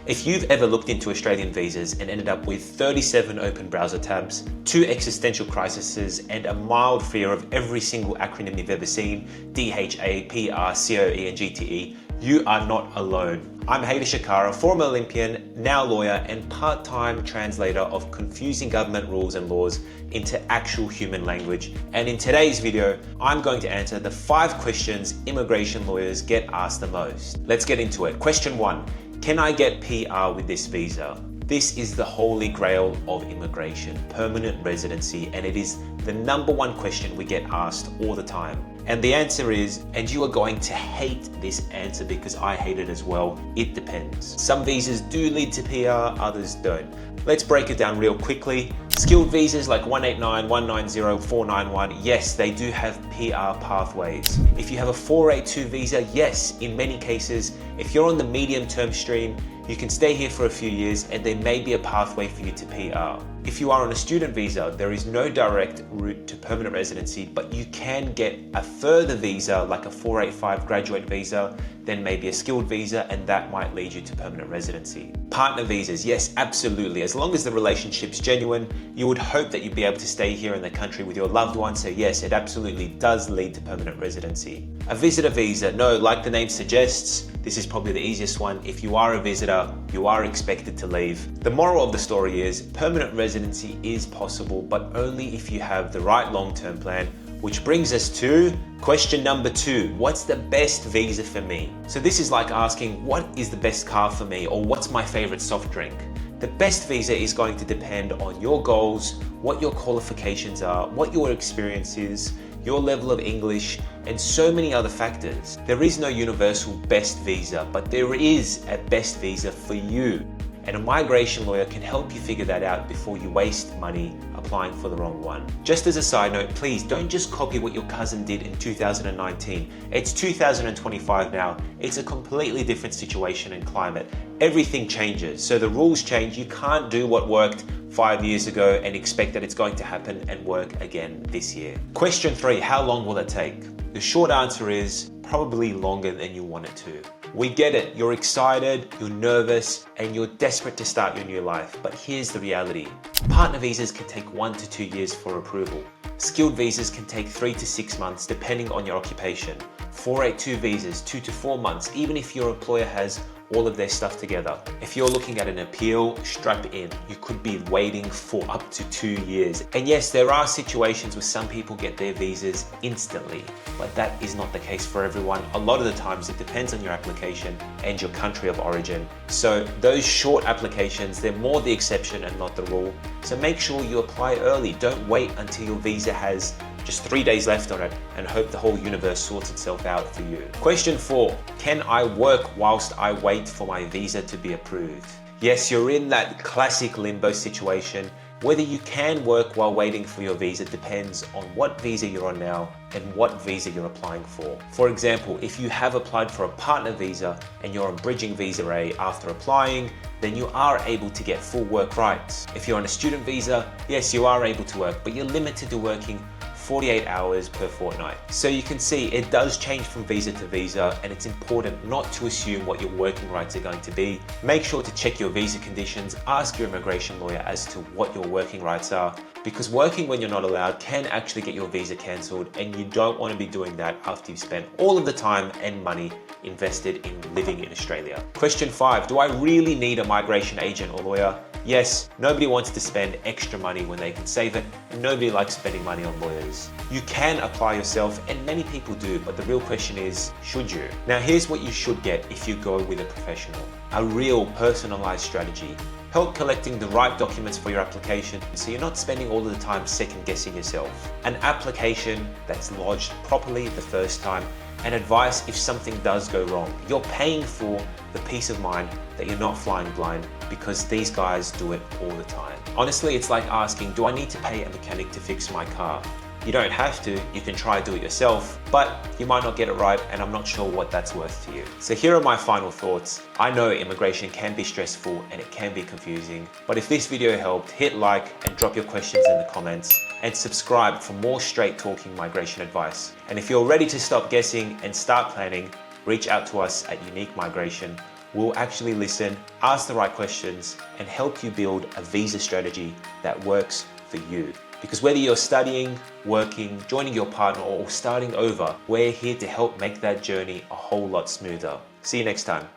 If you've ever looked into Australian visas and ended up with 37 open browser tabs, 2 existential crises, and a mild fear of every single acronym you've ever seen, DHA, PR, COE, and GTE, you are not alone. I'm Hayder Shakara, former Olympian, now lawyer, and part-time translator of confusing government rules and laws into actual human language. And in today's video, I'm going to answer the 5 questions immigration lawyers get asked the most. Let's get into it. Question 1. Can I get PR with this visa? This is the holy grail of immigration, permanent residency, and it is the #1 question we get asked all the time. And the answer is, and you are going to hate this answer because I hate it as well, it depends. Some visas do lead to PR, others don't. Let's break it down real quickly. Skilled visas like 189, 190, 491, yes, they do have PR pathways. If you have a 482 visa, yes, in many cases, if you're on the medium-term stream, you can stay here for a few years and there may be a pathway for you to PR. If you are on a student visa, there is no direct route to permanent residency, but you can get a further visa like a 485 graduate visa, then maybe a skilled visa, and that might lead you to permanent residency. Partner visas, yes, absolutely. As long as the relationship's genuine, you would hope that you'd be able to stay here in the country with your loved one, so yes, it absolutely does lead to permanent residency. A visitor visa, no, like the name suggests, this is probably the easiest one. If you are a visitor, you are expected to leave. The moral of the story is permanent residency is possible, but only if you have the right long-term plan, which brings us to question number 2. What's the best visa for me? So this is like asking, what is the best car for me? Or what's my favorite soft drink? The best visa is going to depend on your goals, what your qualifications are, what your experience is, your level of English, and so many other factors. There is no universal best visa, but there is a best visa for you. And a migration lawyer can help you figure that out before you waste money applying for the wrong one. Just as a side note, please don't just copy what your cousin did in 2019. It's 2025 now. It's a completely different situation and climate. Everything changes, so the rules change. You can't do what worked 5 years ago and expect that it's going to happen and work again this year. Question 3, how long will it take? The short answer is probably longer than you want it to. We get it, you're excited, you're nervous, and you're desperate to start your new life. But here's the reality. Partner visas can take 1 to 2 years for approval. Skilled visas can take 3 to 6 months depending on your occupation. 482 visas, 2 to 4 months, even if your employer has all of their stuff together. If you're looking at an appeal, strap in. You could be waiting for up to 2 years. And yes, there are situations where some people get their visas instantly, but that is not the case for everyone. A lot of the times it depends on your application and your country of origin. So those short applications, they're more the exception and not the rule. So make sure you apply early. Don't wait until your visa has just 3 days left on it and hope the whole universe sorts itself out for you. Question 4, can I work whilst I wait for my visa to be approved? Yes, you're in that classic limbo situation. Whether you can work while waiting for your visa depends on what visa you're on now and what visa you're applying for. For example, if you have applied for a partner visa and you're on bridging visa A after applying, then you are able to get full work rights. If you're on a student visa, yes, you are able to work, but you're limited to working 48 hours per fortnight. So you can see it does change from visa to visa, and it's important not to assume what your working rights are going to be. Make sure to check your visa conditions, ask your immigration lawyer as to what your working rights are, because working when you're not allowed can actually get your visa cancelled, and you don't want to be doing that after you've spent all of the time and money invested in living in Australia. Question 5, do I really need a migration agent or lawyer? Yes, nobody wants to spend extra money when they can save it, and nobody likes spending money on lawyers. You can apply yourself, and many people do, but the real question is, should you? Now here's what you should get if you go with a professional. A real personalized strategy. Help collecting the right documents for your application so you're not spending all of the time second guessing yourself. An application that's lodged properly the first time, and advice if something does go wrong. You're paying for the peace of mind that you're not flying blind, because these guys do it all the time. Honestly, it's like asking, do I need to pay a mechanic to fix my car? You don't have to, you can try and do it yourself, but you might not get it right, and I'm not sure what that's worth to you. So here are my final thoughts. I know immigration can be stressful and it can be confusing, but if this video helped, hit like and drop your questions in the comments, and subscribe for more straight talking migration advice. And if you're ready to stop guessing and start planning, reach out to us at Unique Migration. We'll actually listen, ask the right questions, and help you build a visa strategy that works for you. Because whether you're studying, working, joining your partner, or starting over, we're here to help make that journey a whole lot smoother. See you next time.